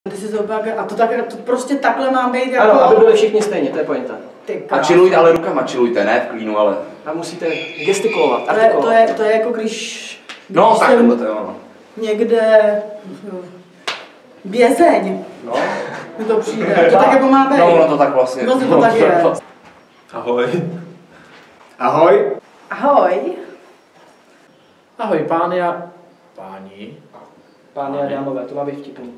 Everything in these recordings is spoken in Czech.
Ty si a to prostě takhle mám být jako... Ano, aby byli všichni stejně, to je pointa. A chillujte, ale rukama chillujte, ne v klínu, ale... A musíte gestikulovat, To je jako když No, tak jsem to je ono. někde... Vězeň. No. Mi to přijde, to tak jako má být. No, to tak vlastně. Vlastně to tak je. Ahoj. Ahoj. Ahoj. Ahoj, páni a... Páni? Páni a dámové, to má být vtipný.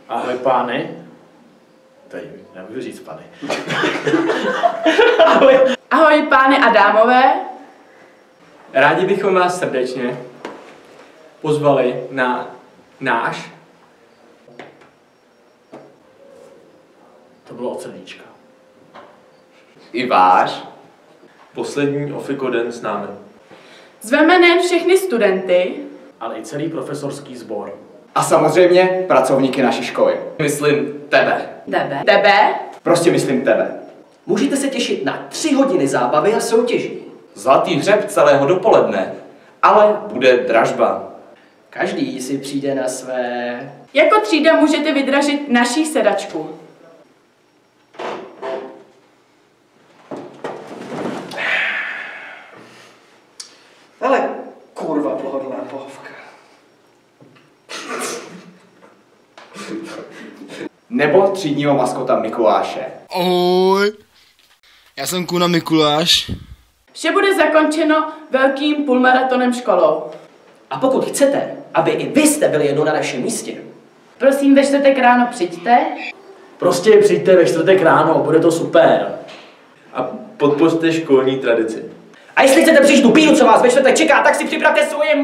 Ahoj, pány. Tady nemůžu říct pány. Ahoj, pány a dámové. Rádi bychom vás srdečně pozvali na náš... To bylo od srdíčka. I váš. Poslední Ofikoden s námi. Zveme nejen všechny studenty, Ale i celý profesorský sbor. A samozřejmě pracovníky naší školy. Myslím tebe. Tebe. Prostě myslím tebe. Můžete se těšit na 3 hodiny zábavy a soutěží. Zlatý hřeb celého dopoledne. Ale bude dražba. Každý si přijde na své... Jako třída můžete vydražit naší sedačku. Hele, kurva, pohodlná pohovka. Nebo třídního maskota Mikuláše. Ahoj, já jsem Kuna Mikuláš. Vše bude zakončeno velkým půlmaratonem školou. A pokud chcete, aby i vy jste byli jednou na našem místě, Prosím, ve čtvrtek ráno přijďte. Prostě přijďte ve čtvrtek ráno, bude to super. A podpořte školní tradici. a jestli chcete přijít tu pínu, co vás ve čtvrtek čeká, tak si připravte svoje